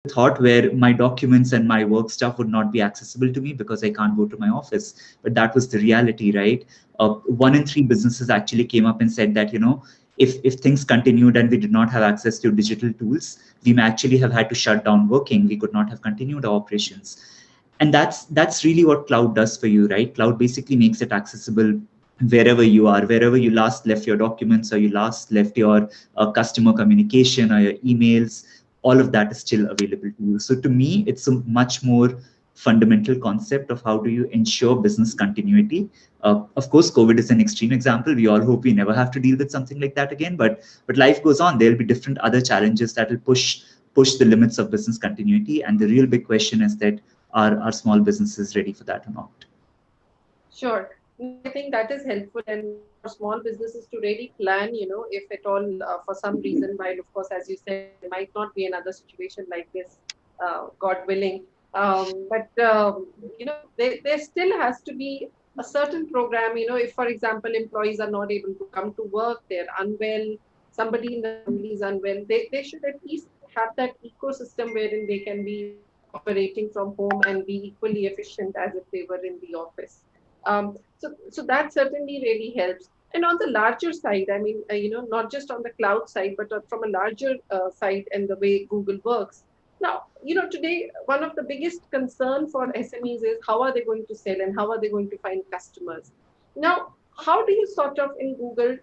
thought where my documents and my work stuff would not be accessible to me because I can't go to my office. But that was the reality, right? 1 in 3 businesses actually came up and said that, if things continued and we did not have access to digital tools, we may actually have had to shut down working. We could not have continued our operations. And that's really what cloud does for you, right? Cloud basically makes it accessible wherever you are, wherever you last left your documents, or you last left your customer communication or your emails. All of that is still available to you. So to me, it's a much more fundamental concept of how do you ensure business continuity. Of course, COVID is an extreme example. We all hope we never have to deal with something like that again, but life goes on. There'll be different other challenges that will push the limits of business continuity. And the real big question is that are small businesses ready for that or not? Sure. No, I think that is helpful, and for small businesses to really plan, if at all, for some reason, while of course, as you said, there might not be another situation like this, God willing. But there still has to be a certain program, if, for example, employees are not able to come to work, they're unwell, somebody in the family is unwell, they should at least have that ecosystem wherein they can be operating from home and be equally efficient as if they were in the office. So that certainly really helps. And on the larger side, I mean, not just on the cloud side, but from a larger side and the way Google works. Now, today, one of the biggest concern for SMEs is how are they going to sell and how are they going to find customers? Now, how do you sort of in Google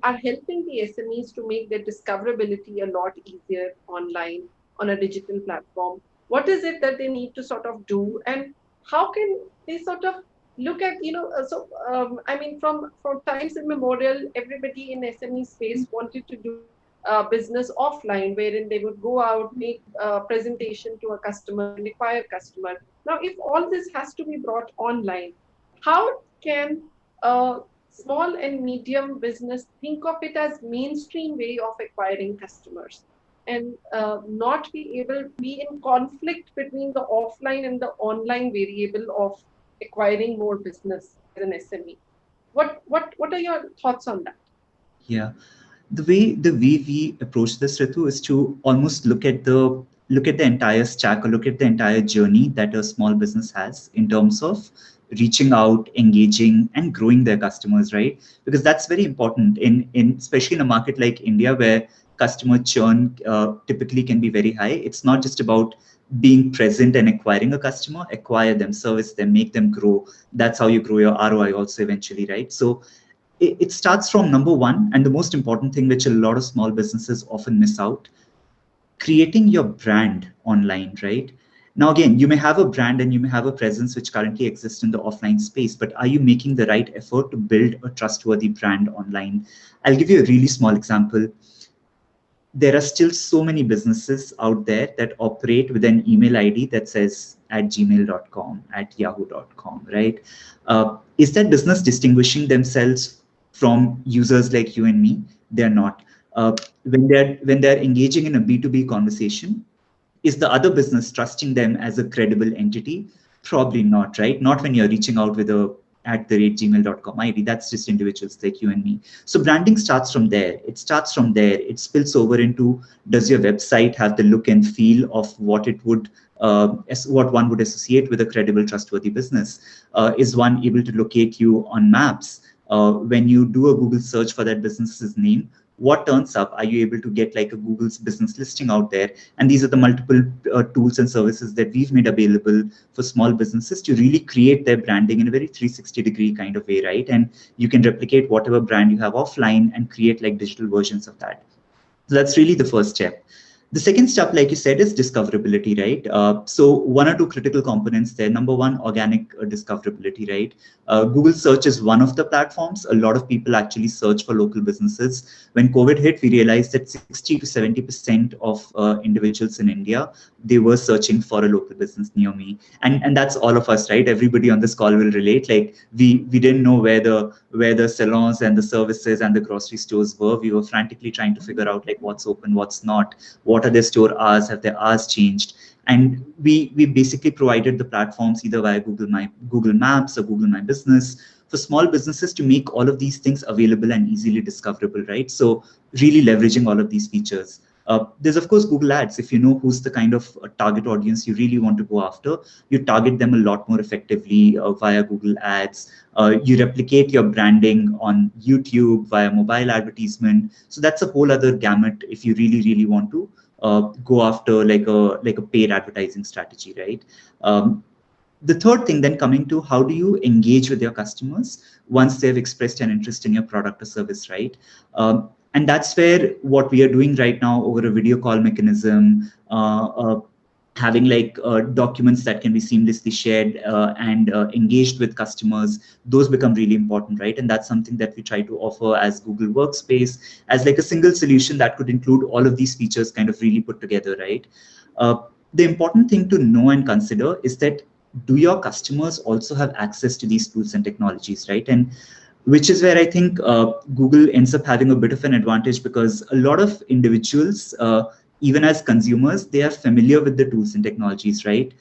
are helping the SMEs to make their discoverability a lot easier online on a digital platform? What is it that they need to sort of do, and how can they sort of look at, I mean, from times immemorial, everybody in SME space wanted to do business offline, wherein they would go out, make a presentation to a customer and acquire customer. Now, if all this has to be brought online, how can a small and medium business think of it as mainstream way of acquiring customers, and not be able to be in conflict between the offline and the online variable of acquiring more business as an SME? What are your thoughts on that? Yeah. The way we approach this, Ritu, is to almost look at the entire stack, or look at the entire journey that a small business has in terms of reaching out, engaging, and growing their customers, right? Because that's very important in especially in a market like India, where customer churn typically can be very high. It's not just about being present and acquiring a customer. Acquire them, service them, make them grow. That's how you grow your ROI also eventually, right? So it starts from number one, and the most important thing, which a lot of small businesses often miss out: creating your brand online, right? Now, again, you may have a brand and you may have a presence which currently exists in the offline space, but are you making the right effort to build a trustworthy brand online? I'll give you a really small example. There are still so many businesses out there that operate with an email ID that says at gmail.com, at yahoo.com, right? Is that business distinguishing themselves from users like you and me? They're not. When they're engaging in a B2B conversation, is the other business trusting them as a credible entity? Probably not, right? Not when you're reaching out with a @gmail.com ID. That's just individuals like you and me. So branding starts from there. It starts from there. It spills over into, does your website have the look and feel of what it would, as what one would associate with a credible, trustworthy business? Is one able to locate you on maps? When you do a Google search for that business's name, what turns up? Are you able to get like a Google's business listing out there? And these are the multiple tools and services that we've made available for small businesses to really create their branding in a very 360-degree kind of way, right? And you can replicate whatever brand you have offline and create like digital versions of that. So that's really the first step. The second step, like you said, is discoverability, right? So one or two critical components there. Number one, organic discoverability, right? Google search is one of the platforms. A lot of people actually search for local businesses. When COVID hit, we realized that 60 to 70% of individuals in India, they were searching for a local business near me. And that's all of us, right? Everybody on this call will relate. Like we didn't know where the salons and the services and the grocery stores were. We were frantically trying to figure out like what's open, what's not, what are their store hours, have their hours changed. And we basically provided the platforms either via Google Maps or Google My Business for small businesses to make all of these things available and easily discoverable, right? So really leveraging all of these features. There's of course Google Ads. If you know who's the kind of target audience you really want to go after, you target them a lot more effectively via Google Ads. You replicate your branding on YouTube via mobile advertisement. So that's a whole other gamut if you really want to go after like a paid advertising strategy, right? The third thing, then, coming to how do you engage with your customers once they've expressed an interest in your product or service, right? And that's where what we are doing right now over a video call mechanism, having documents that can be seamlessly shared and engaged with customers, those become really important, right? And that's something that we try to offer as Google Workspace, as like a single solution that could include all of these features kind of really put together, right? uh, the important thing to know and consider is that, do your customers also have access to these tools and technologies, right? And which is where I think Google ends up having a bit of an advantage, because a lot of individuals, even as consumers, they are familiar with the tools and technologies, right?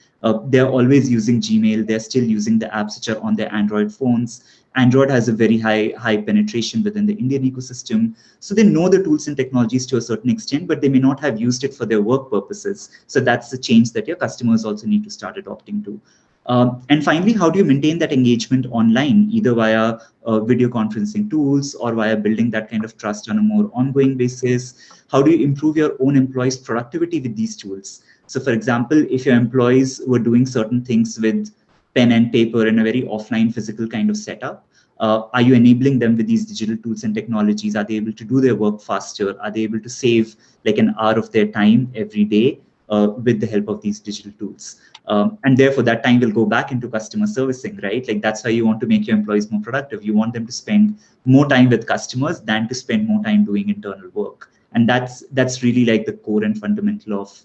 They're always using Gmail. They're still using the apps which are on their Android phones. Android has a very high penetration within the Indian ecosystem. So they know the tools and technologies to a certain extent, but they may not have used it for their work purposes. So that's the change that your customers also need to start adopting to. And finally, how do you maintain that engagement online, either via video conferencing tools or via building that kind of trust on a more ongoing basis? How do you improve your own employees' productivity with these tools? So, for example, if your employees were doing certain things with pen and paper in a very offline physical kind of setup, are you enabling them with these digital tools and technologies? Are they able to do their work faster? Are they able to save like an hour of their time every day with the help of these digital tools? And therefore, that time will go back into customer servicing, right? Like that's why you want to make your employees more productive. You want them to spend more time with customers than to spend more time doing internal work. And that's really like the core and fundamental of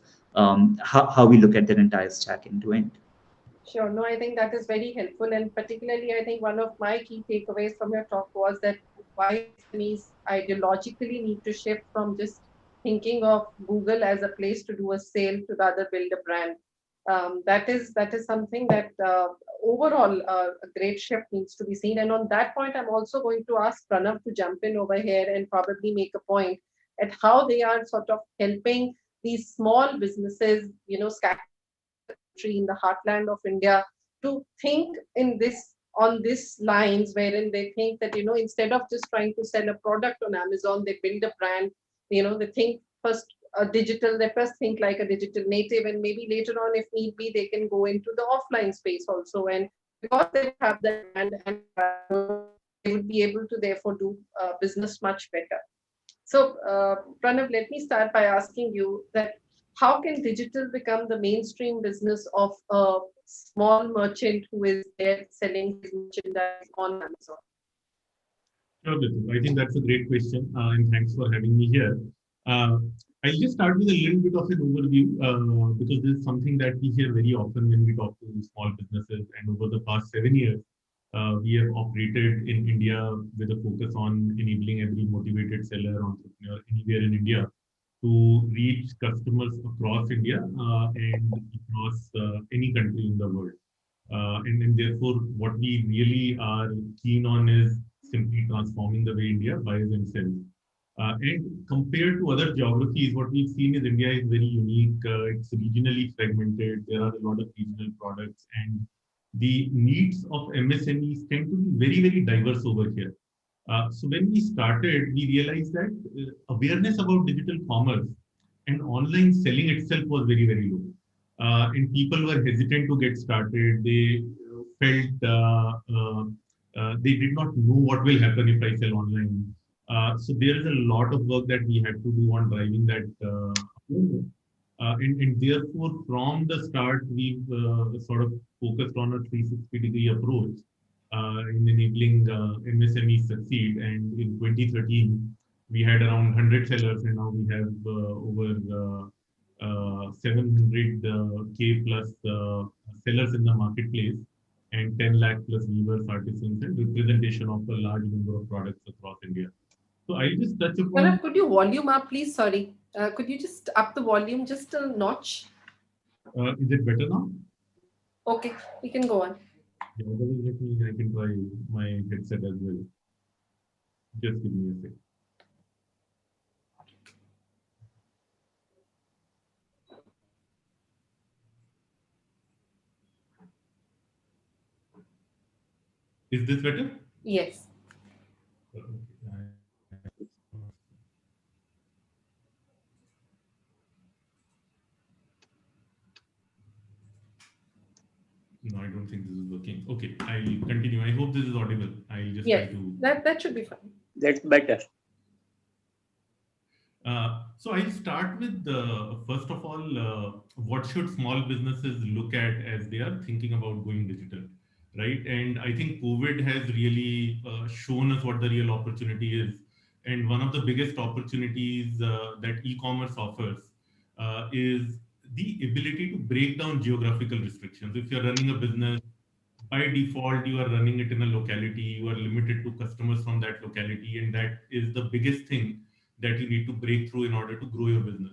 how we look at that entire stack end to end. Sure. No, I think that is very helpful. And particularly, I think one of my key takeaways from your talk was that why SMEs ideologically need to shift from just thinking of Google as a place to do a sale to rather build a brand. That is something that overall a great shift needs to be seen. And on that point, I'm also going to ask Pranav to jump in over here and probably make a point at how they are sort of helping these small businesses, scattered country in the heartland of India, to think in this on this lines, wherein they think that instead of just trying to sell a product on Amazon, they build a brand. They think first digital. They first think like a digital native, and maybe later on, if need be, they can go into the offline space also. And because they have that brand and they would be able to therefore do business much better. So, Pranav, let me start by asking you that how can digital become the mainstream business of a small merchant who is there selling his merchandise on Amazon? Sure, Bitul. I think that's a great question, and thanks for having me here. Uh, I'll just start with a little bit of an overview because this is something that we hear very often when we talk to small businesses. And over the past 7 years, we have operated in India with a focus on enabling every motivated seller, entrepreneur anywhere in India to reach customers across India and across any country in the world. And therefore, what we really are keen on is simply transforming the way India buys and sells. And compared to other geographies, what we've seen is India is very unique. It's regionally fragmented. There are a lot of regional products, and the needs of MSMEs tend to be very diverse over here. So when we started, we realized that awareness about digital commerce and online selling itself was very low. And people were hesitant to get started. They felt they did not know what will happen if I sell online. So there is a lot of work that we had to do on driving that awareness. And therefore, from the start, we've sort of focused on a 360-degree approach in enabling MSMEs succeed. And in 2013, we had around 100 sellers, and now we have over 700K plus sellers in the marketplace, and 10 lakh plus weavers, artisans, and representation of a large number of products across India. So I'll just touch upon. Pranav, could you volume up, please? Sorry. Could you just up the volume just a notch? Is it better now? Okay, you can go on. Yeah, otherwise I can try my headset as well. Just give me a second. Is this better? Yes. Okay. No, I don't think this is working. Okay, I'll continue. I hope this is audible. I'll just try Yes. to. That should be fine. That's better. So I'll start with first of all, what should small businesses look at as they are thinking about going digital, right? And I think COVID has really shown us what the real opportunity is. And one of the biggest opportunities that e-commerce offers is the ability to break down geographical restrictions. If you're running a business, by default you are running it in a locality, you are limited to customers from that locality, and that is the biggest thing that you need to break through in order to grow your business.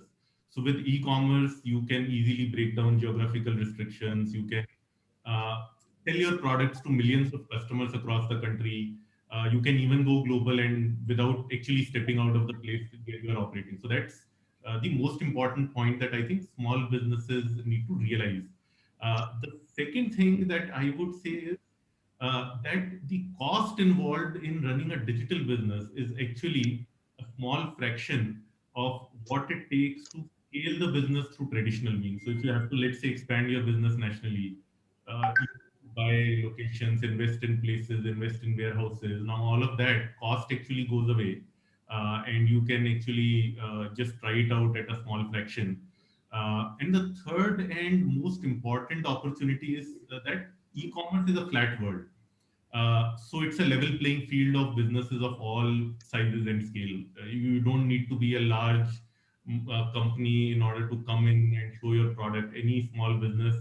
So with e-commerce you can easily break down geographical restrictions. You can uh, sell your products to millions of customers across the country. You can even go global and without actually stepping out of the place where you are operating. So that's the most important point that I think small businesses need to realize. The second thing that I would say is that the cost involved in running a digital business is actually a small fraction of what it takes to scale the business through traditional means. So if you have to, let's say, expand your business nationally, you buy locations, invest in places, invest in warehouses. Now all of that cost actually goes away, and you can actually just try it out at a small fraction. And the third and most important opportunity is that e-commerce is a flat world. So it's a level playing field of businesses of all sizes and scale. You don't need to be a large company in order to come in and show your product. Any small business,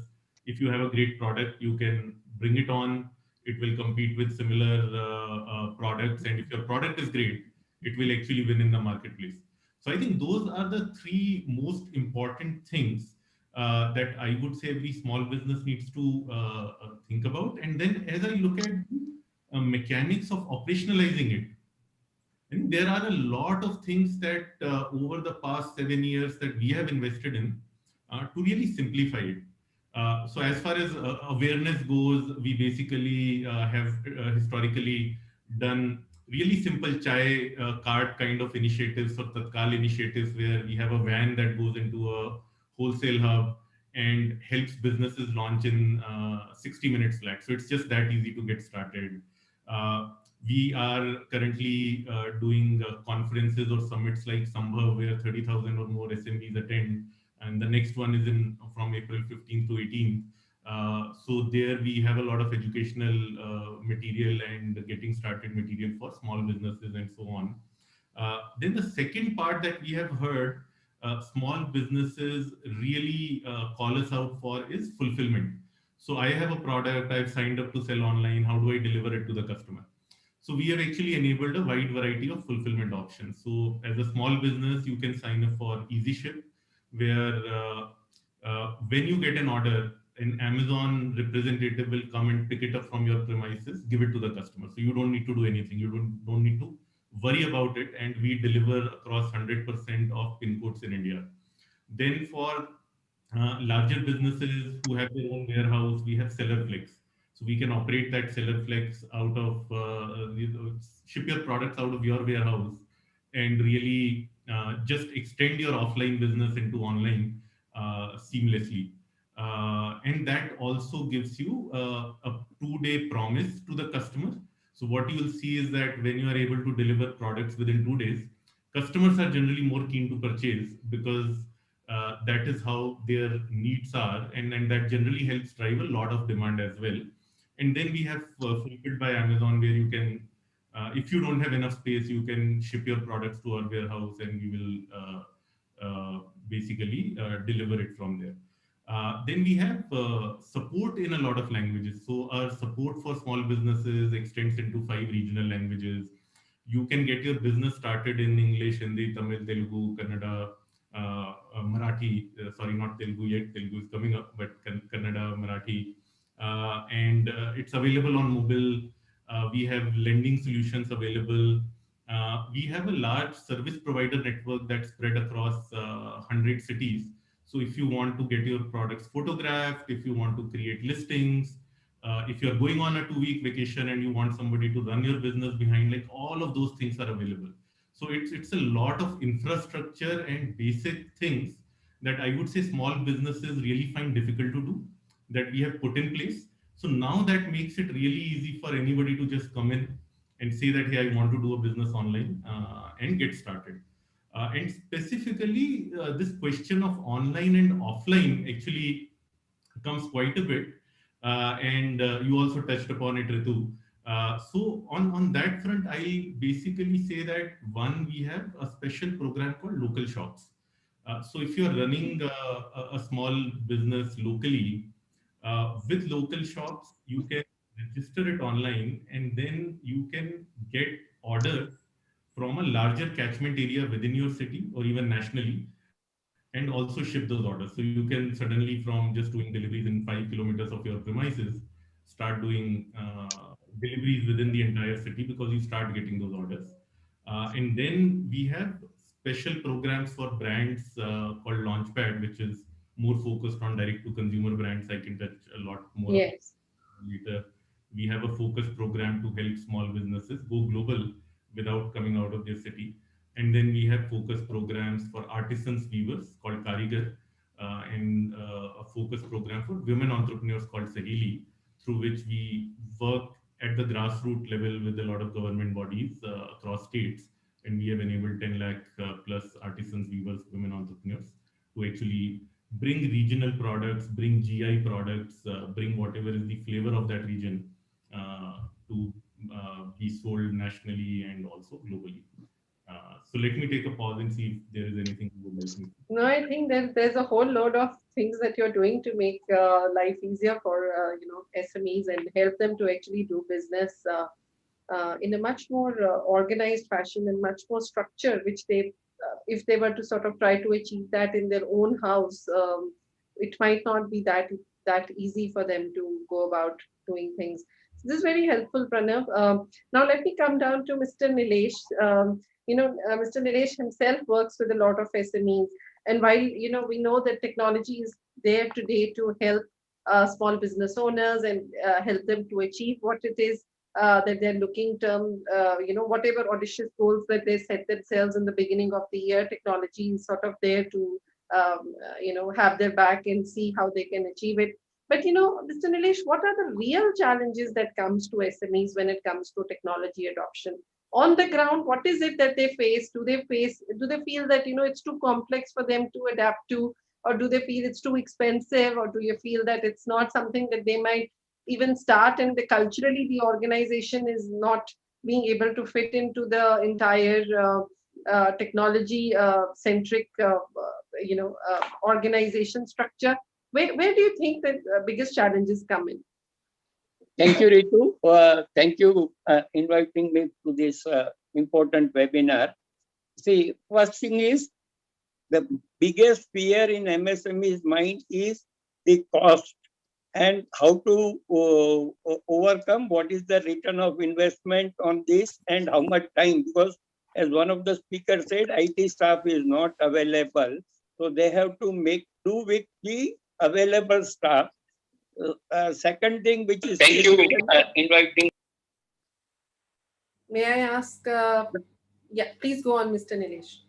if you have a great product, you can bring it on. It will compete with similar products, and if your product is great, it will actually win in the marketplace. So I think those are the three most important things that I would say every small business needs to think about. And then as I look at the mechanics of operationalizing it, I think there are a lot of things that over the past 7 years that we have invested in to really simplify it. So as far as awareness goes, we basically have historically done really simple chai cart kind of initiatives or tatkal initiatives where we have a van that goes into a wholesale hub and helps businesses launch in 60 minutes flat. So it's just that easy to get started. Uh, we are currently doing conferences or summits like Sambhav, where 30,000 or more SMBs attend, and the next one is in from April 15th to 18th. So there we have a lot of educational material and getting started material for small businesses and so on. Then the second part that we have heard small businesses really call us out for is fulfillment. So I have a product, I've signed up to sell online. How do I deliver it to the customer? So we have actually enabled a wide variety of fulfillment options. So as a small business, you can sign up for Easy Ship, where when you get an order, an Amazon representative will come and pick it up from your premises, give it to the customer. So you don't need to do anything. You don't need to worry about it. And we deliver across 100% of pin codes in India. Then for larger businesses who have their own warehouse, we have seller flex. So we can operate that seller flex out of ship your products out of your warehouse and really just extend your offline business into online seamlessly. And that also gives you a 2-day promise to the customer. So what you will see is that when you are able to deliver products within 2 days, customers are generally more keen to purchase because that is how their needs are, and that generally helps drive a lot of demand as well. And then we have fulfilled by Amazon, where you can, if you don't have enough space, you can ship your products to our warehouse, and we will basically deliver it from there. Then we have support in a lot of languages. So our support for small businesses extends into 5 regional languages. You can get your business started in English, Hindi, Tamil, Telugu, Kannada, Marathi. Sorry, not Telugu yet. Telugu is coming up, but Kannada, Marathi, and it's available on mobile. We have lending solutions available. We have a large service provider network that's spread across 100 cities. So if you want to get your products photographed, if you want to create listings, If you're going on a 2-week vacation and you want somebody to run your business behind, like all of those things are available. So it's a lot of infrastructure and basic things that I would say small businesses really find difficult to do, that we have put in place. So now that makes it really easy for anybody to just come in and say that, hey, I want to do a business online and get started. And specifically, this question of online and offline actually comes quite a bit. And you also touched upon it, Ritu. So on that front, I basically say that one, we have a special program called local shops. So if you're running a small business locally, with local shops, you can register it online and then you can get orders from a larger catchment area within your city or even nationally, and also ship those orders. So you can suddenly, from just doing deliveries in 5 kilometers of your premises, start doing deliveries within the entire city because you start getting those orders. And then we have special programs for brands called Launchpad, which is more focused on direct to consumer brands. I can touch a lot more upon Yes. later. We have a focused program to help small businesses go global without coming out of their city. And then we have focus programs for artisans weavers called Karigar, and a focus program for women entrepreneurs called Saheli, through which we work at the grassroots level with a lot of government bodies across states. And we have enabled 10 lakh plus artisans, weavers, women entrepreneurs to actually bring regional products, bring GI products, bring whatever is the flavor of that region to be sold nationally and also globally. So let me take a pause and see if there is anything you would like me to. No, I think there's a whole load of things that you're doing to make life easier for SMEs and help them to actually do business in a much more organized fashion and much more structure, which they, if they were to sort of try to achieve that in their own house, it might not be that easy for them to go about doing things. So this is very helpful, Pranav. Now let me come down to Mr. Nilesh. Mr. Nilesh himself works with a lot of SMEs, and while we know that technology is there today to help small business owners and help them to achieve what it is that they're looking term, whatever audacious goals that they set themselves in the beginning of the year, technology is sort of there to, have their back and see how they can achieve it. But, Mr. Nilesh, what are the real challenges that comes to SMEs when it comes to technology adoption? On the ground, what is it that they face? Do they feel that, it's too complex for them to adapt to, or do they feel it's too expensive, or do you feel that it's not something that they might even start, and culturally the organization is not being able to fit into the entire technology centric organization structure? Where do you think that biggest challenges come in? Thank you, Ritu. Thank you inviting me to this important webinar. See, first thing is, the biggest fear in MSME's mind is the cost and how to overcome what is the return of investment on this and how much time, because as one of the speakers said, IT staff is not available. So they have to make do with the available staff. Second thing, which is Thank you inviting. May I ask? Yeah, please go on, Mr. Nilesh.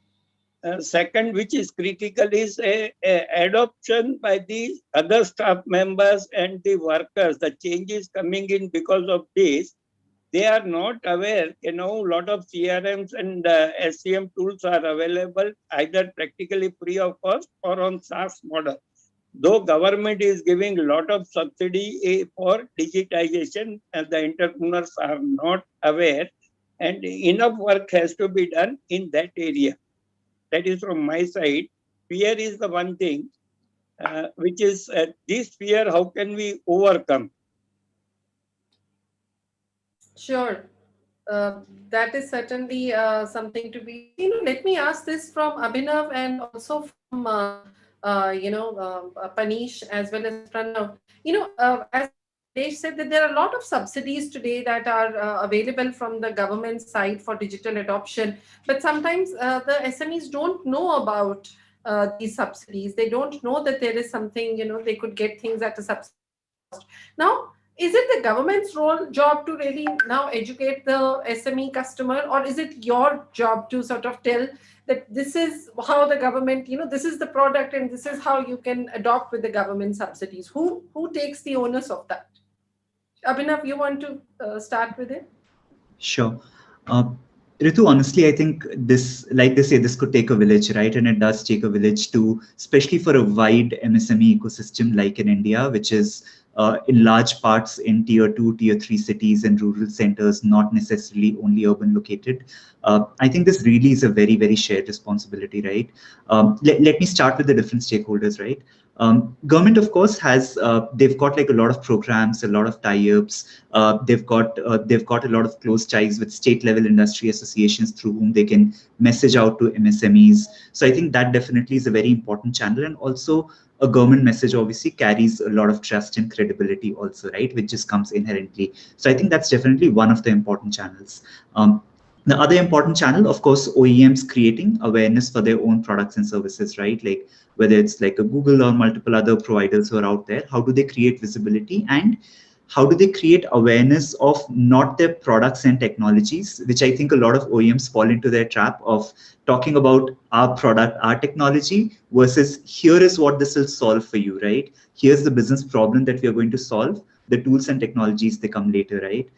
Second, which is critical, is a adoption by the other staff members and the workers. The changes coming in because of this, they are not aware. A lot of CRMs and SCM tools are available either practically free of cost or on SaaS model. Though government is giving a lot of subsidy for digitization, and the entrepreneurs are not aware, and enough work has to be done in that area. That is from my side. Fear is the one thing, which is this fear, how can we overcome? Sure. That is certainly something to be, let me ask this from Abhinav and also from, Panish as well as Pranav. As Nilesh said, that there are a lot of subsidies today that are available from the government side for digital adoption. But sometimes the SMEs don't know about these subsidies. They don't know that there is something, they could get things at a subsidized cost. Now, Is it the government's job to really now educate the SME customer, or is it your job to sort of tell that this is how the government, this is the product and this is how you can adopt with the government subsidies? Who takes the onus of that? Abhinav, you want to start with it? Sure. Uh, Ritu, honestly, I think this, like they say, this could take a village, right? And it does take a village to, especially for a wide MSME ecosystem like in India, which is in large parts in tier two, tier three cities and rural centers, not necessarily only urban located. I think this really is a very, very shared responsibility, right? Let me start with the different stakeholders, right? Government, of course, has they've got like a lot of programs, a lot of tie-ups. They've got a lot of close ties with state-level industry associations through whom they can message out to MSMEs. So I think that definitely is a very important channel, and also a government message obviously carries a lot of trust and credibility also, right, which just comes inherently. So I think that's definitely one of the important channels. The other important channel, of course, OEMs creating awareness for their own products and services, right? Like whether it's like a Google or multiple other providers who are out there, how do they create visibility, and how do they create awareness of not their products and technologies, which I think a lot of OEMs fall into their trap of talking about our product, our technology, versus here is what this will solve for you, right? Here's the business problem that we are going to solve. The tools and technologies, they come later, right?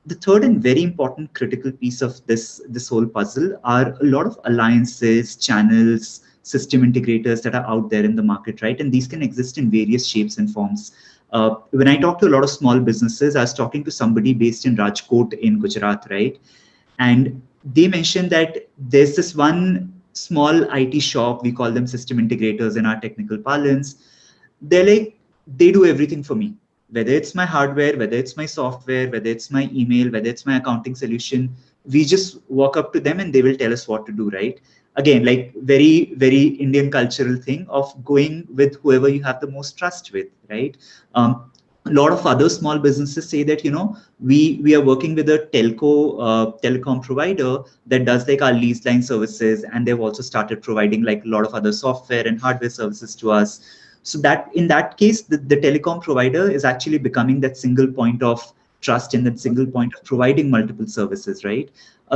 The third and very important critical piece of this whole puzzle are a lot of alliances, channels, system integrators that are out there in the market, right? And these can exist in various shapes and forms. When I talk to a lot of small businesses, I was talking to somebody based in Rajkot in Gujarat, right? And they mentioned that there's this one small IT shop, we call them system integrators in our technical parlance. They're like, they do everything for me, whether it's my hardware, whether it's my software, whether it's my email, whether it's my accounting solution. We just walk up to them and they will tell us what to do, right? Again, like very, very Indian cultural thing of going with whoever you have the most trust with, right? A lot of other small businesses say that, we are working with a telecom provider that does like our lease line services, and they've also started providing like a lot of other software and hardware services to us. So that in that case, the telecom provider is actually becoming that single point of trust and that single point of providing multiple services, right?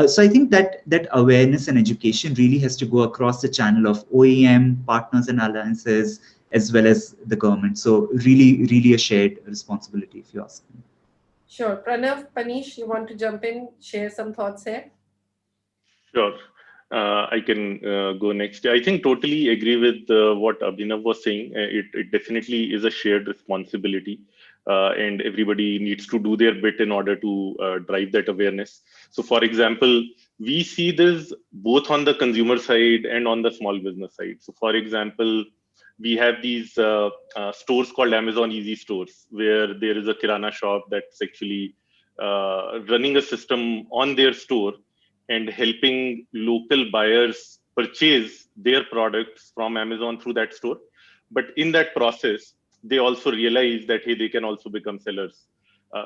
So I think that awareness and education really has to go across the channel of OEM partners and alliances, as well as the government. So really, really a shared responsibility, if you ask me. Sure. Pranav, Panish, you want to jump in, share some thoughts here? Sure. I can go next. I think totally agree with what Abhinav was saying. It definitely is a shared responsibility, and everybody needs to do their bit in order to drive that awareness. So, for example, we see this both on the consumer side and on the small business side. So, for example, we have these stores called Amazon Easy Stores, where there is a Kirana shop that's actually running a system on their store and helping local buyers purchase their products from Amazon through that store. But in that process, they also realize that, hey, they can also become sellers.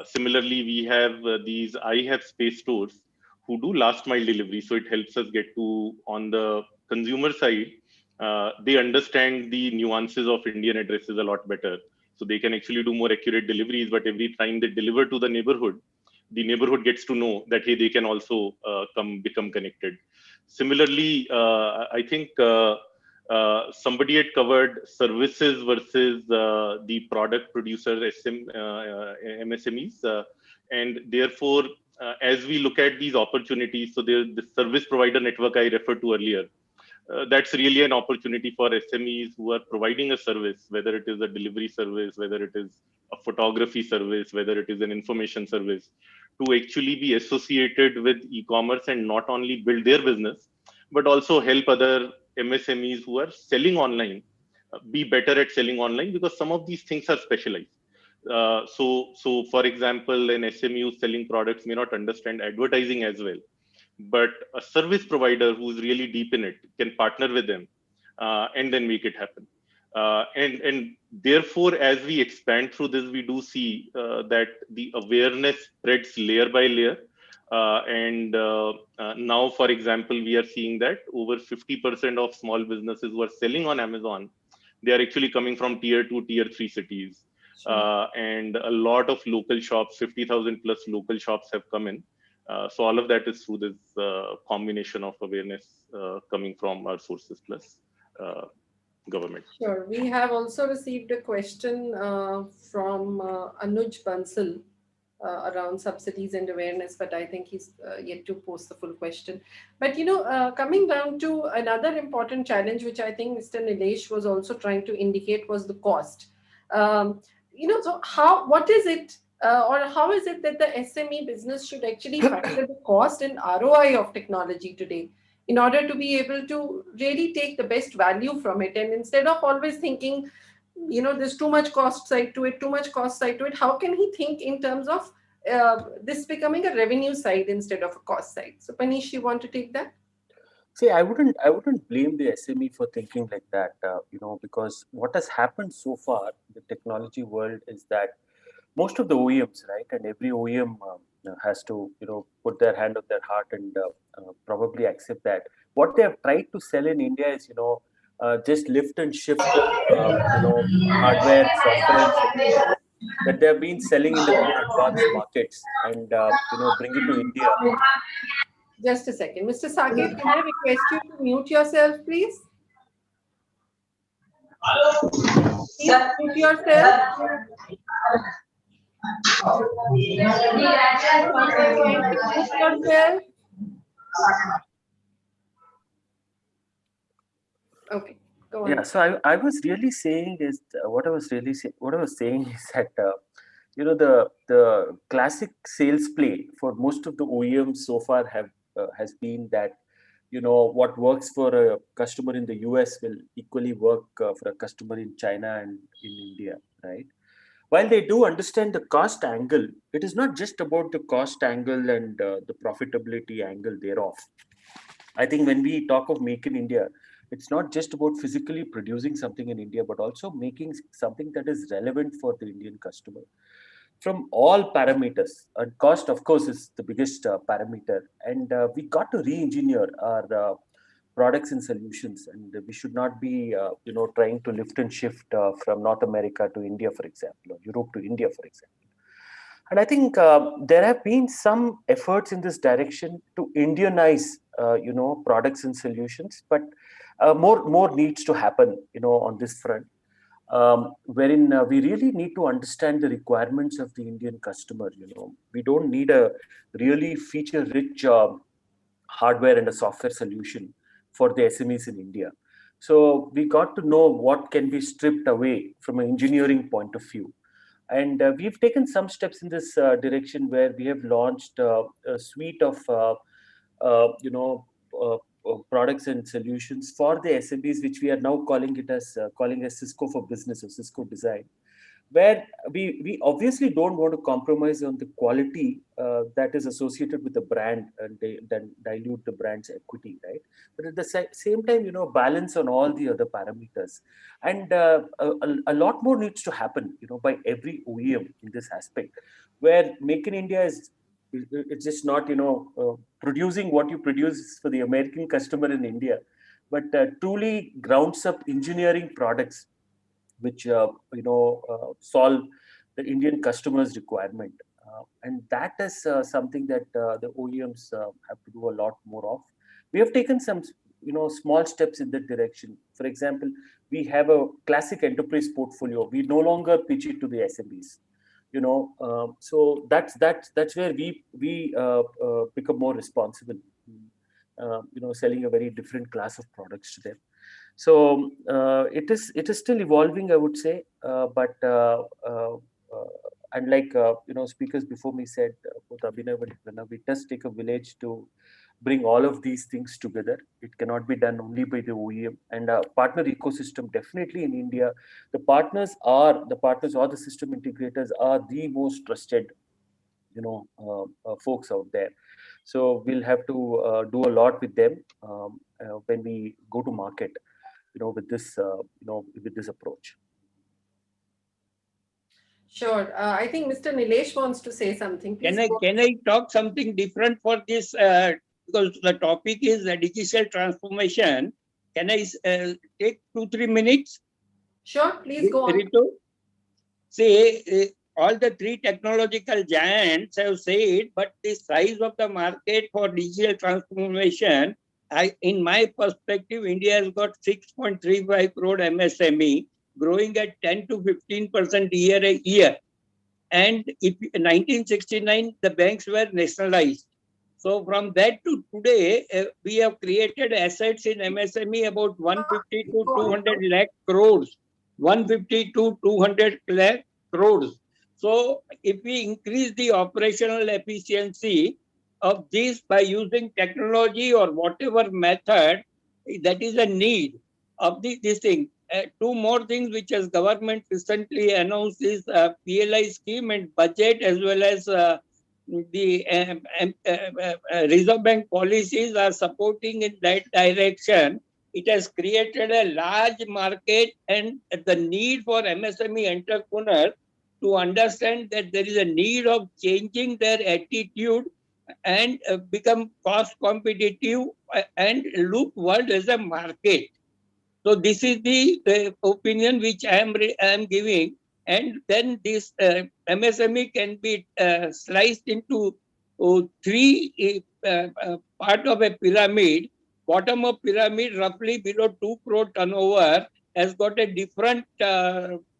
Similarly, we have these I have space stores who do last mile delivery. So it helps us get to, on the consumer side, they understand the nuances of Indian addresses a lot better. So they can actually do more accurate deliveries, but every time they deliver to the neighborhood gets to know that, hey, they can also become connected. Similarly, I think somebody had covered services versus the product producer MSMEs, and therefore, as we look at these opportunities, so there's the service provider network I referred to earlier. That's really an opportunity for SMEs who are providing a service, whether it is a delivery service, whether it is a photography service, whether it is an information service, to actually be associated with e-commerce and not only build their business, but also help other MSMEs who are selling online be better at selling online, because some of these things are specialized. So for example, an SME selling products may not understand advertising as well, but a service provider who's really deep in it can partner with them and then make it happen. And therefore, as we expand through this, we do see that the awareness spreads layer by layer. Now, for example, we are seeing that over 50% of small businesses who are selling on Amazon, they are actually coming from tier 2, tier 3 cities. and a lot of local shops, 50,000 plus local shops have come in. So all of that is through this combination of awareness coming from our sources plus government. Sure. We have also received a question from Anuj Bansal around subsidies and awareness, but I think he's yet to post the full question. But, coming down to another important challenge, which I think Mr. Nilesh was also trying to indicate, was the cost. So what is it, or how is it that the SME business should actually factor the cost and ROI of technology today, in order to be able to really take the best value from it? And instead of always thinking, there's too much cost side to it, how can he think in terms of this becoming a revenue side instead of a cost side? So Panish, you want to take that? See, I wouldn't blame the SME for thinking like that, because what has happened so far in the technology world is that most of the OEMs, right, and every OEM has to, put their hand on their heart and probably accept that what they have tried to sell in India is, just lift and shift, hardware, software, and solutions that they have been selling in the more advanced markets and, bring it to India. Just a second. Mr. Saket, can I request you to mute yourself, please? Please mute yourself. Okay, go on. Yeah, so I was really saying is what I was saying is that the classic sales play for most of the OEMs so far has been that what works for a customer in the US will equally work for a customer in China and in India, right? While they do understand the cost angle, it is not just about the cost angle and the profitability angle thereof. I think when we talk of Make in India, it's not just about physically producing something in India, but also making something that is relevant for the Indian customer from all parameters. And cost, of course, is the biggest parameter. And we got to re-engineer our products and solutions, and we should not be, trying to lift and shift from North America to India, for example, or Europe to India, for example. And I think there have been some efforts in this direction to Indianize, products and solutions, but more needs to happen, on this front, wherein we really need to understand the requirements of the Indian customer. We don't need a really feature-rich hardware and a software solution for the SMEs in India. So we got to know what can be stripped away from an engineering point of view. And we've taken some steps in this direction where we have launched a suite of, products and solutions for the SMBs, which we are now calling as Cisco for Business or Cisco Design, where we obviously don't want to compromise on the quality that is associated with the brand and then dilute the brand's equity, right? But at the same time, balance on all the other parameters. And a lot more needs to happen, by every OEM in this aspect, where Make in India it's just not, producing what you produce for the American customer in India, but truly grounds up engineering products which solve the Indian customer's requirement, and that is something that the OEMs have to do a lot more of. We have taken some small steps in that direction. For example, we have a classic enterprise portfolio. We no longer pitch it to the SMBs. So that's where we become more responsible. Selling a very different class of products to them. So it is still evolving, I would say, but unlike speakers before me said, both Abhinav and Pranav, it does take a village to bring all of these things together. It cannot be done only by the OEM and partner ecosystem. Definitely in India, the partners or the system integrators are the most trusted, folks out there. So we'll have to do a lot with them when we go to market, with this approach. Sure. I think Mr. Nilesh wants to say something. Please can I talk something different for this? Because the topic is digital transformation. Can I take 2-3 minutes? Sure, please go on. Ritu? See, all the three technological giants have said, but the size of the market for digital transformation, in my perspective, India has got 6.35 crore MSME, growing at 10 to 15% year a year. And if 1969, the banks were nationalized. So from that to today, we have created assets in MSME about 150 to 200 lakh crores. 150 to 200 lakh crores. So if we increase the operational efficiency of this by using technology or whatever method, that is a need of this thing. Two more things which as government recently announced is PLI scheme and budget, as well as the Reserve Bank policies are supporting in that direction. It has created a large market, and the need for MSME entrepreneurs to understand that there is a need of changing their attitude and become cost competitive and look world as a market. So this is the opinion which I am giving, and then this MSME can be sliced into three part of a pyramid. Bottom of pyramid, roughly below 2 crore turnover, has got a different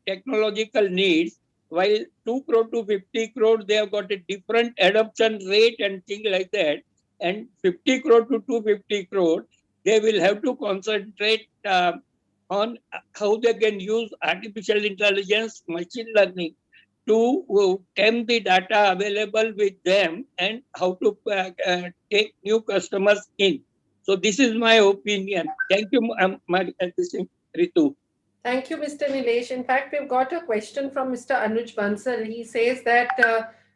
technological needs, while 2 crore to 50 crore, they have got a different adoption rate and things like that. And 50 crore to 250 crore, they will have to concentrate on how they can use artificial intelligence, machine learning to tempt the data available with them and how to take new customers in. So this is my opinion. Thank you, Ritu. Thank you, Mr. Nilesh. In fact, we've got a question from Mr. Anuj Bansal. He says that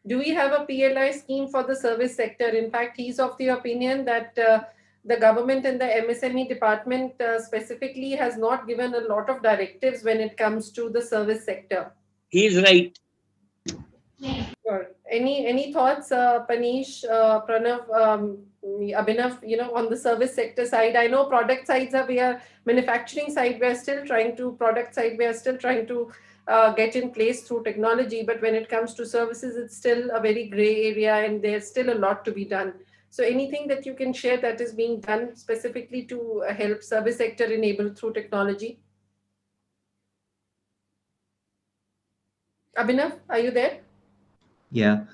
do we have a PLI scheme for the service sector? In fact, he's of the opinion that the government and the MSME department specifically has not given a lot of directives when it comes to the service sector. He is right. Sure. Any thoughts, Panish, Pranav, Abhinav, on the service sector side? I know product sides we are manufacturing side, product side, we are still trying to get in place through technology. But when it comes to services, it's still a very gray area and there's still a lot to be done. So anything that you can share that is being done specifically to help service sector enabled through technology? Abhinav, are you there? Yeah.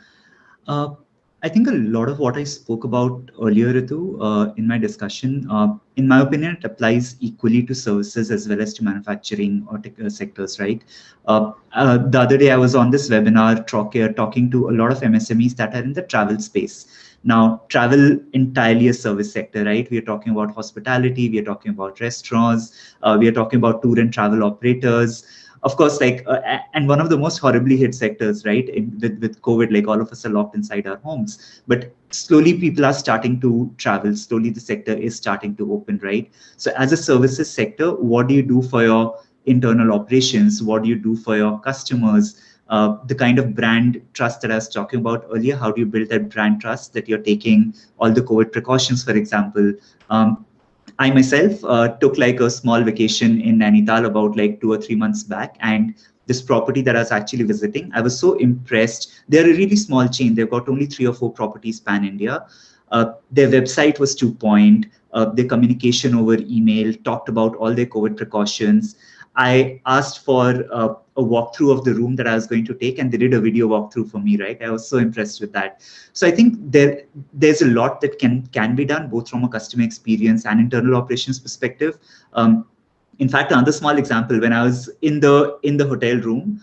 I think a lot of what I spoke about earlier, Ritu, in my discussion, in my opinion, it applies equally to services as well as to manufacturing or sectors, right? The other day, I was on this webinar talking to a lot of MSMEs that are in the travel space. Now, travel entirely a service sector, right? We are talking about hospitality, we are talking about restaurants, we are talking about tour and travel operators. Of course, and one of the most horribly hit sectors, right, with COVID, like all of us are locked inside our homes. But slowly people are starting to travel. Slowly the sector is starting to open, right? So as a services sector, what do you do for your internal operations? What do you do for your customers? The kind of brand trust that I was talking about earlier, how do you build that brand trust that you're taking all the COVID precautions, for example? I myself took like a small vacation in Nainital about like 2 or 3 months back, and this property that I was actually visiting, I was so impressed. They're a really small chain. They've got only 3 or 4 properties pan India. Their website was 2 point. Their communication over email talked about all their COVID precautions. I asked for a walkthrough of the room that I was going to take, and they did a video walkthrough for me, right? I was so impressed with that. So I think there's a lot that can be done, both from a customer experience and internal operations perspective. In fact, another small example, when I was in the hotel room,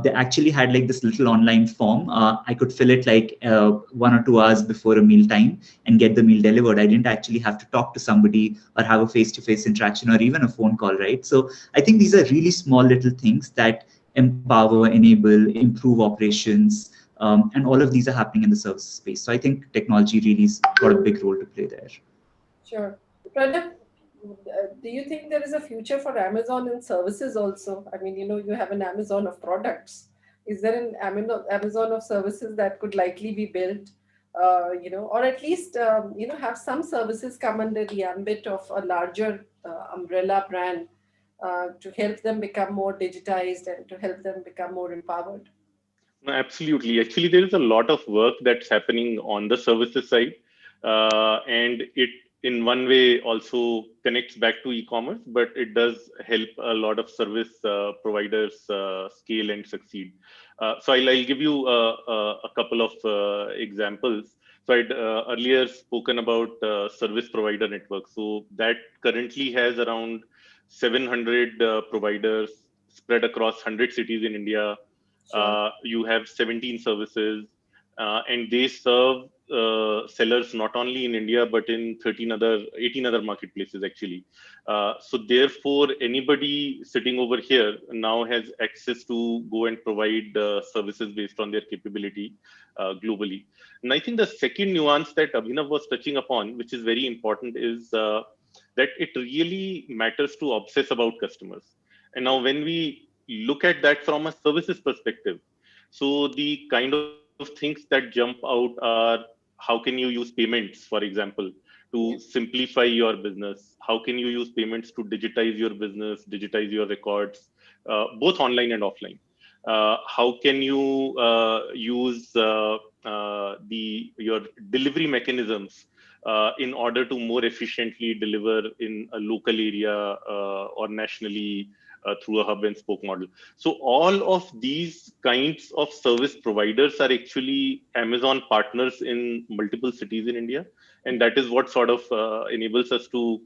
they actually had like this little online form. I could fill it like 1 or 2 hours before a meal time and get the meal delivered. I didn't actually have to talk to somebody or have a face-to-face interaction or even a phone call, right? So I think these are really small little things that empower, enable, improve operations, and all of these are happening in the services space. So I think technology really has got a big role to play there. Sure. Pranab, do you think there is a future for Amazon in services also? I mean, you have an Amazon of products. Is there an Amazon of services that could likely be built, or at least, have some services come under the ambit of a larger umbrella brand to help them become more digitized and to help them become more empowered? No, absolutely. Actually, there is a lot of work that's happening on the services side, and it in one way also connects back to e-commerce, but it does help a lot of service providers scale and succeed. So I'll give you a couple of examples. So I'd earlier spoken about service provider network. So that currently has around 700 providers spread across 100 cities in India. Sure. You have 17 services, and they serve sellers not only in India but in 18 other marketplaces actually. So therefore, anybody sitting over here now has access to go and provide services based on their capability globally. And I think the second nuance that Abhinav was touching upon, which is very important, is that it really matters to obsess about customers. And now, when we look at that from a services perspective, so the kind of things that jump out are how can you use payments, for example, to Yeah. simplify your business? How can you use payments to digitize your business, digitize your records, both online and offline? How can you use the your delivery mechanisms in order to more efficiently deliver in a local area or nationally through a hub and spoke model? So all of these kinds of service providers are actually Amazon partners in multiple cities in India, and that is what sort of enables us to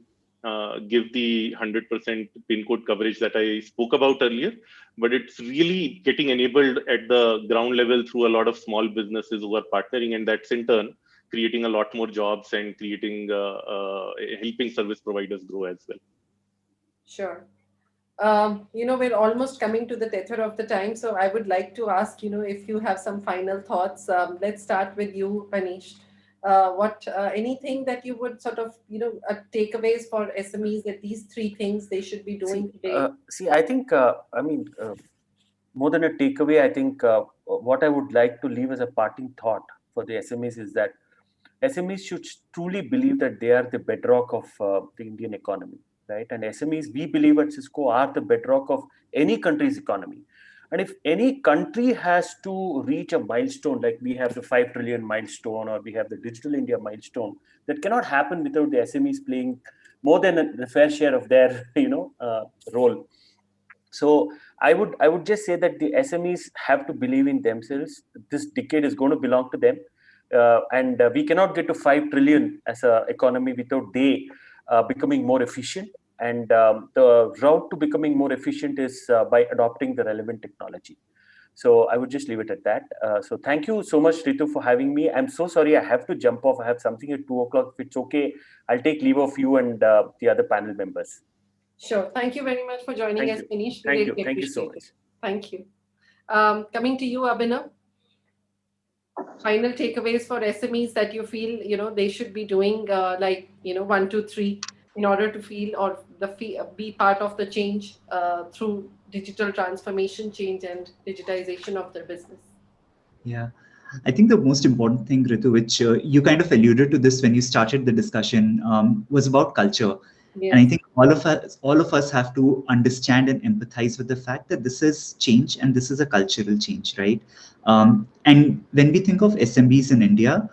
give the 100% pin code coverage that I spoke about earlier. But it's really getting enabled at the ground level through a lot of small businesses who are partnering, and that's in turn creating a lot more jobs and creating helping service providers grow as well. Sure. We're almost coming to the tether of the time, so I would like to ask, if you have some final thoughts. Let's start with you, Manish. What anything that you would sort of, takeaways for SMEs, that these three things they should be doing today? I think, more than a takeaway, I think what I would like to leave as a parting thought for the SMEs is that SMEs should truly believe that they are the bedrock of the Indian economy, right? And SMEs, we believe at Cisco, are the bedrock of any country's economy. And if any country has to reach a milestone, like we have the 5 trillion milestone or we have the Digital India milestone, that cannot happen without the SMEs playing more than the fair share of their, role. So I would just say that the SMEs have to believe in themselves. This decade is going to belong to them, and we cannot get to 5 trillion as an economy without they becoming more efficient. And the route to becoming more efficient is by adopting the relevant technology. So I would just leave it at that. So thank you so much, Ritu, for having me. I'm so sorry I have to jump off. I have something at 2 o'clock. If it's okay, I'll take leave of you and the other panel members. Sure. Thank you very much for joining Thank us, you. Manish. We Thank you. really Thank you so appreciate much. it. Thank you. Coming to you, Abhinav. Final takeaways for SMEs that you feel, they should be doing, 1, 2, 3, in order to feel or be part of the change through digital transformation change and digitization of their business. Yeah, I think the most important thing, Ritu, which you kind of alluded to this when you started the discussion, was about culture. And I Yes. think all of us have to understand and empathize with the fact that this is change and this is a cultural change, right? And when we think of SMBs in India,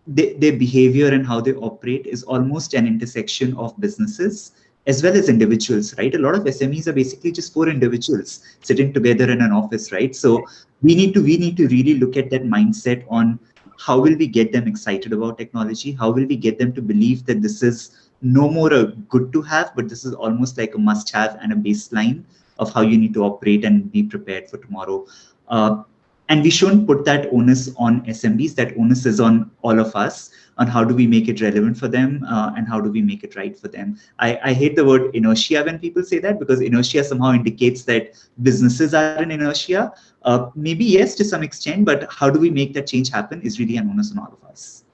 their behavior and how they operate is almost an intersection of businesses as well as individuals, right? A lot of SMEs are basically just four individuals sitting together in an office, right? So we need to really look at that mindset on how will we get them excited about technology? How will we get them to believe that this is no more a good to have, but this is almost like a must have and a baseline of how you need to operate and be prepared for tomorrow. Uh, and we shouldn't put that onus on SMBs. That onus is on all of us on how do we make it relevant for them and how do we make it right for them. I hate the word inertia when people say that, because inertia somehow indicates that businesses are in inertia. Maybe yes, to some extent, but how do we make that change happen is really an onus on all of us.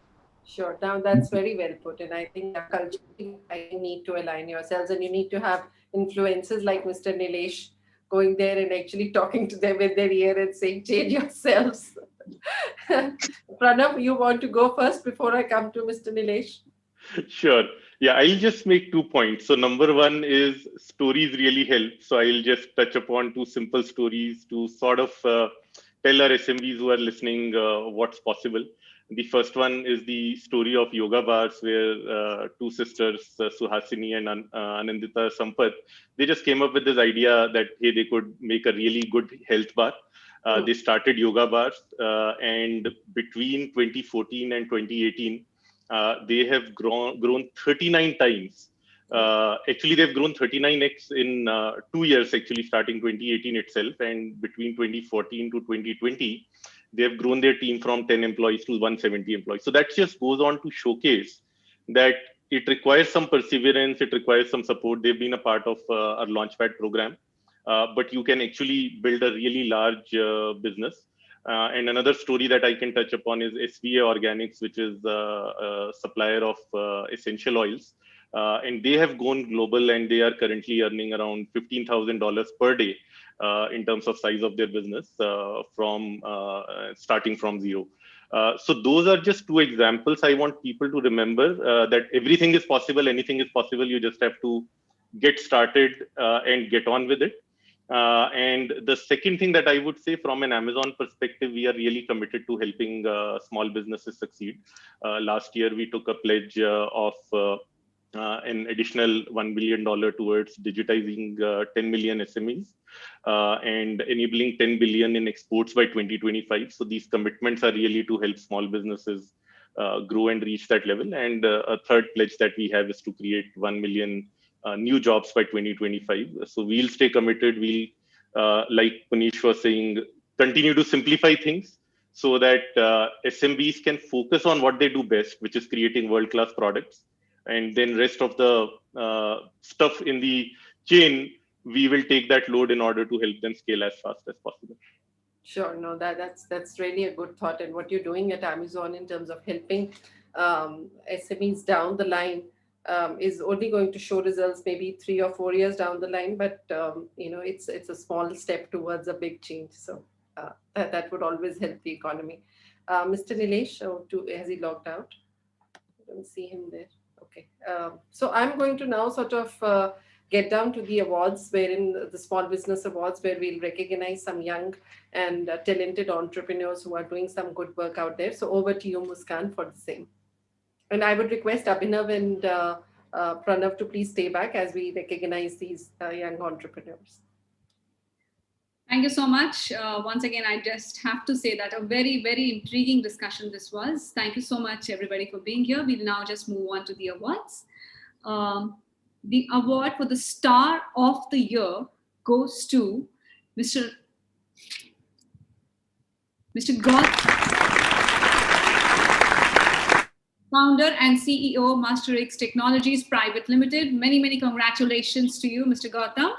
Sure. Now that's very well put. And I think that culturally, I think need to align yourselves, and you need to have influences like Mr. Nilesh going there and actually talking to them in their ear and saying, change yourselves. Pranav, you want to go first before I come to Mr. Nilesh? Sure. Yeah, I'll just make 2 points. So number one is stories really help. So I'll just touch upon two simple stories to sort of tell our SMBs who are listening what's possible. The first one is the story of yoga bars, where two sisters, Suhasini and Anandita Sampath, they just came up with this idea that hey, they could make a really good health bar. They started yoga bars, and between 2014 and 2018, they have grown 39 times. Actually, they've grown 39x in 2 years, actually, starting 2018 itself. And between 2014 to 2020, they've grown their team from 10 employees to 170 employees. So that just goes on to showcase that it requires some perseverance, it requires some support. They've been a part of our Launchpad program, but you can actually build a really large business. And another story that I can touch upon is SVA Organics, which is a supplier of essential oils. And they have gone global, and they are currently earning around $15,000 per day in terms of size of their business, from starting from zero. So those are just two examples. I want people to remember that everything is possible, anything is possible. You just have to get started and get on with it. And the second thing that I would say, from an Amazon perspective, we are really committed to helping small businesses succeed. Last year, we took a pledge of an additional $1 billion towards digitizing 10 million SMEs and enabling 10 billion in exports by 2025. So these commitments are really to help small businesses grow and reach that level. And a third pledge that we have is to create 1 million new jobs by 2025. So we'll stay committed. We'll, like Punish was saying, continue to simplify things so that SMBs can focus on what they do best, which is creating world-class products. And then rest of the stuff in the chain, we will take that load in order to help them scale as fast as possible. Sure, no, that's really a good thought. And what you're doing at Amazon in terms of helping SMEs down the line is only going to show results maybe 3 or 4 years down the line. But it's a small step towards a big change. So that would always help the economy. Mr. Nilesh, has he logged out? I don't see him there. Okay. So I'm going to now sort of get down to the awards, wherein the Small Business Awards, where we'll recognize some young and talented entrepreneurs who are doing some good work out there. So over to you, Muskan, for the same. And I would request Abhinav and Pranav to please stay back as we recognize these young entrepreneurs. Thank you so much. Once again, I just have to say that a very, very intriguing discussion this was. Thank you so much, everybody, for being here. We'll now just move on to the awards. The award for the Star of the Year goes to Mr. Goth, founder and CEO, Master X Technologies Private Limited. Many, many congratulations to you, Mr. Gautam.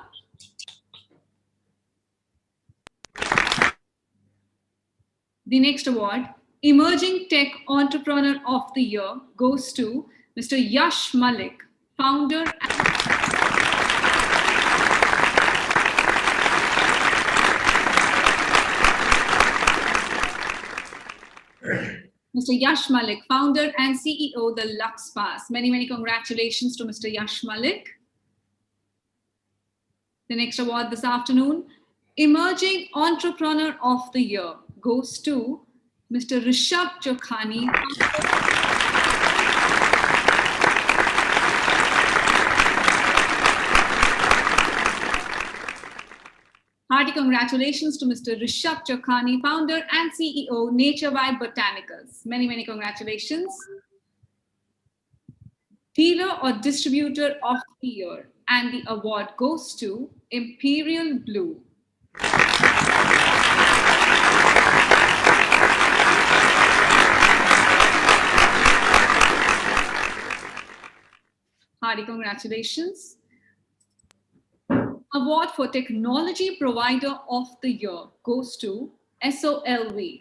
The next award, Emerging Tech Entrepreneur of the Year, goes to Mr. Yash Malik, founder Mr. Yash Malik, founder and CEO, the Lux Pass. Many, many congratulations to Mr. Yash Malik. The next award this afternoon, Emerging Entrepreneur of the Year, goes to Mr. Rishabh Chokhani. Hearty congratulations to Mr. Rishabh Chokhani, founder and CEO, Nature Vibe Botanicals. Many, many congratulations. Dealer or Distributor of the Year, and the award goes to Imperial Blue. Hearty congratulations. Award for Technology Provider of the Year goes to SOLV.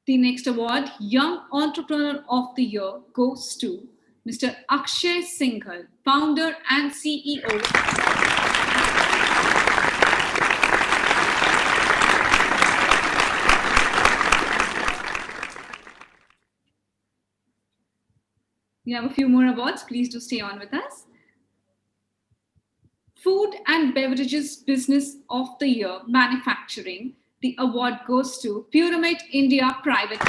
The next award, Young Entrepreneur of the Year, goes to Mr. Akshay Singhal, founder and CEO. We have a few more awards. Please do stay on with us. Food and Beverages Business of the Year, Manufacturing. The award goes to Pyramid India Private.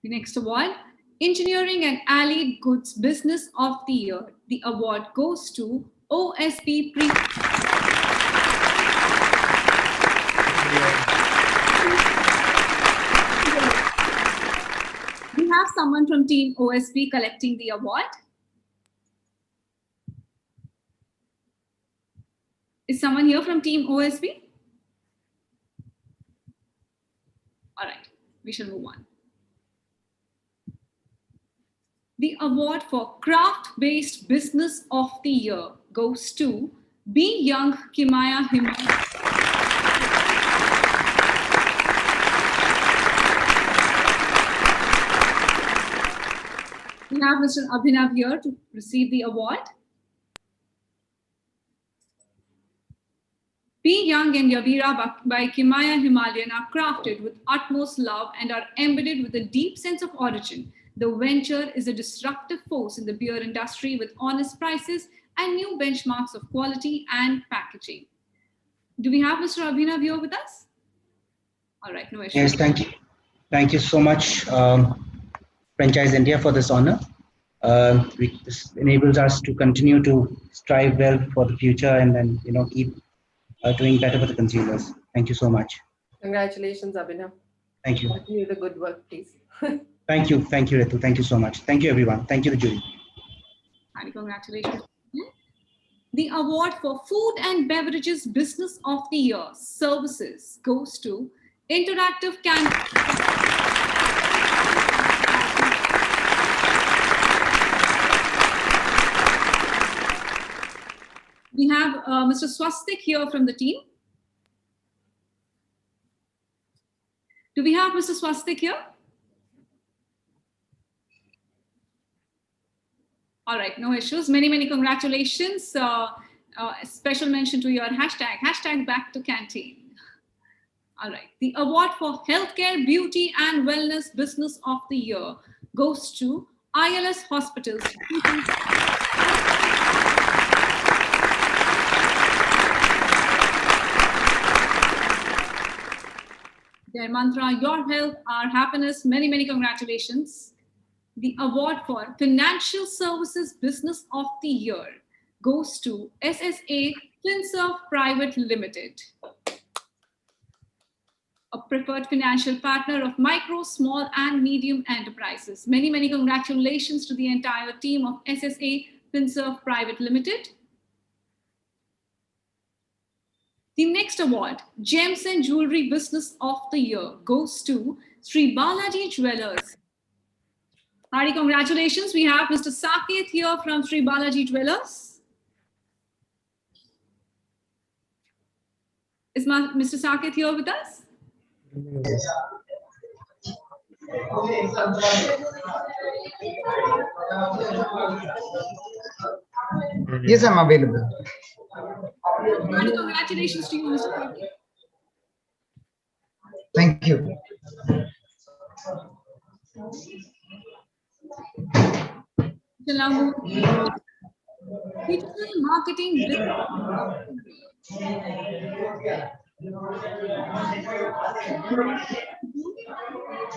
The next award, Engineering and Allied Goods Business of the Year. The award goes to OSB Pre. We have someone from Team OSB collecting the award. Is someone here from Team OSB? All right, we shall move on. The award for Craft-Based Business of the Year goes to Be Young Kimaya Himal. We have Mr. Abhinav here to receive the award. Be Young and Yavira by Kimaya Himalayan are crafted with utmost love and are embedded with a deep sense of origin. The venture is a disruptive force in the beer industry with honest prices and new benchmarks of quality and packaging. Do we have Mr. Abhinav here with us? All right, no issues. Yes, thank you. Thank you so much, Franchise India, for this honor. This enables us to continue to strive well for the future and then, keep doing better for the consumers. Thank you so much. Congratulations, Abhinav. Thank you. Continue the good work, please. Thank you, Ritu. Thank you so much. Thank you, everyone. Thank you, the jury. And congratulations. The award for Food and Beverages Business of the Year Services goes to Interactive We have Mr. Swastik here from the team. Do we have Mr. Swastik here? All right, no issues. Many, many congratulations. A special mention to your hashtag back to canteen. All right, the award for Healthcare, Beauty and Wellness Business of the Year goes to ILS Hospitals. Their mantra, your health, our happiness. Many, many congratulations. The award for Financial Services Business of the Year goes to SSA FinServe Private Limited, a preferred financial partner of micro, small and medium enterprises. Many, many congratulations to the entire team of SSA FinServe Private Limited. The next award, Gems and Jewelry Business of the Year, goes to Sri Balaji Jewellers. Hearty congratulations. We have Mr. Saket here from Sri Balaji Jewellers. Is Mr. Saket here with us? Yes, I'm available. Hearty congratulations to you, Mr. Saket. Thank you. Digital Marketing Business.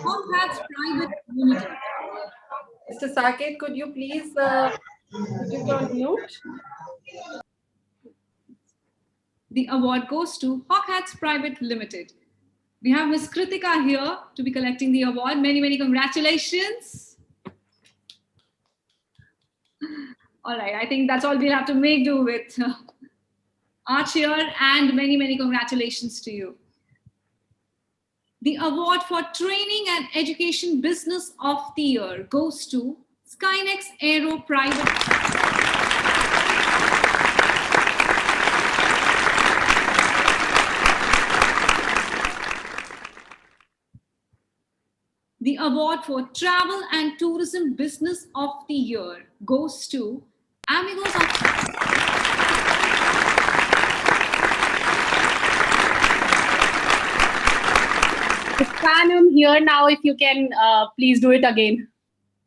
Contacts Private Limited. Mr. Saket, could you please put it on mute? The award goes to Hawk Hats Private Limited. We have Ms. Kritika here to be collecting the award. Many, many congratulations. All right, I think that's all we'll have to make do with. Our cheer and many, many congratulations to you. The award for Training and Education Business of the Year goes to Skynex Aero Private. The award for Travel and Tourism Business of the Year goes to Amigos of... Muskan, I'm here now. If you can please do it again.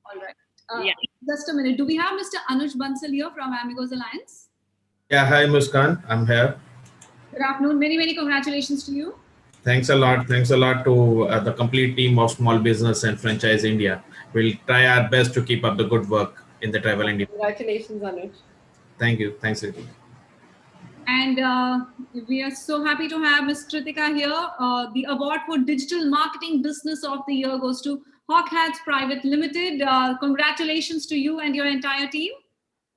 All right. Yeah. Just a minute. Do we have Mr. Anuj Bansal here from Amigos Alliance? Yeah, hi Muskan, I'm here. Good afternoon. Many, many congratulations to you. Thanks a lot. Thanks a lot to the complete team of Small Business and Franchise India. We'll try our best to keep up the good work in the travel industry. Congratulations, Anuj. Thank you. Thanks, Ritu. And we are so happy to have Ms. Kritika here. The award for Digital Marketing Business of the Year goes to Hawk Hats Private Limited. Congratulations to you and your entire team.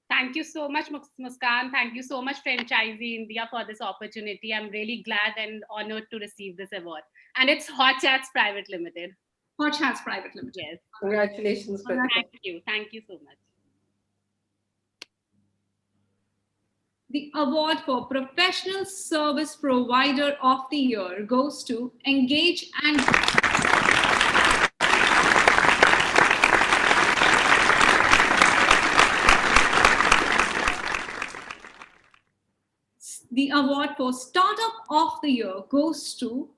Thank you so much, Muskan. Thank you so much, Franchisee India, for this opportunity. I'm really glad and honored to receive this award. And it's Hot Chats Private Limited. Hot Chats Private Limited. Yes. Congratulations, Kritika. Thank you. Thank you so much. The award for Professional Service Provider of the Year goes to Engage and... The award for Startup of the Year goes to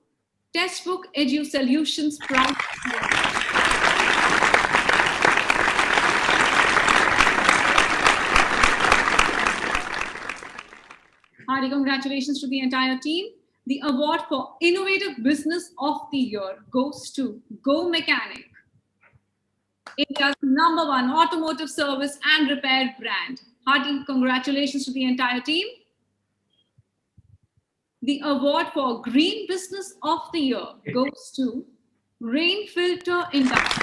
Textbook Edu Solutions Private Limited. Hearty congratulations to the entire team. The award for Innovative Business of the Year goes to Go Mechanic, India's #1 automotive service and repair brand. Hearty congratulations to the entire team. The award for Green Business of the Year goes to Rain Filter Industry.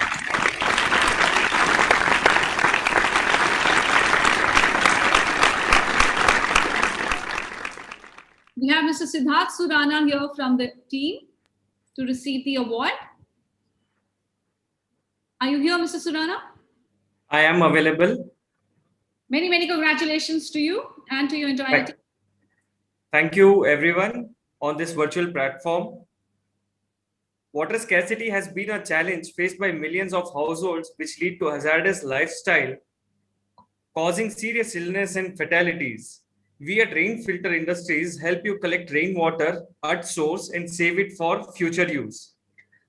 We have Mr. Siddharth Surana here from the team to receive the award. Are you here, Mr. Surana? I am available. Many, many congratulations to you and to your entire team. Thank you, everyone, on this virtual platform. Water scarcity has been a challenge faced by millions of households, which lead to hazardous lifestyle, causing serious illness and fatalities. We at Rain Filter Industries help you collect rainwater at source and save it for future use.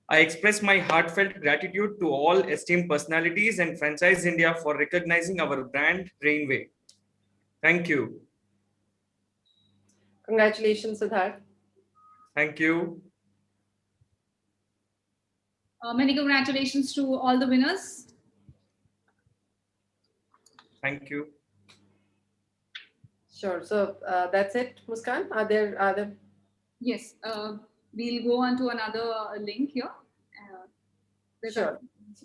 I express my heartfelt gratitude to all esteemed personalities and Franchise India for recognizing our brand Rainway. Thank you. Congratulations, Siddharth. Thank you. Many congratulations to all the winners. Thank you. Sure. So that's it, Muskan. Are there? Yes. We'll go on to another link here. Sure.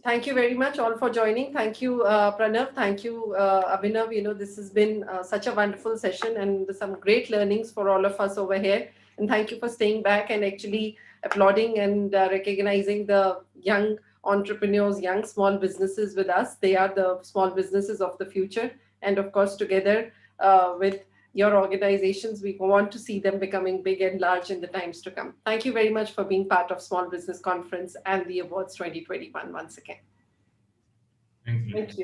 Thank you very much all for joining. Thank you, Pranav. Thank you, Abhinav. You know, this has been such a wonderful session and some great learnings for all of us over here. And thank you for staying back and actually applauding and recognizing the young entrepreneurs, young small businesses with us. They are the small businesses of the future. And of course, together with your organizations, we want to see them becoming big and large in the times to come. Thank you very much for being part of Small Business Conference and the Awards 2021 once again. Thank you. Thank you.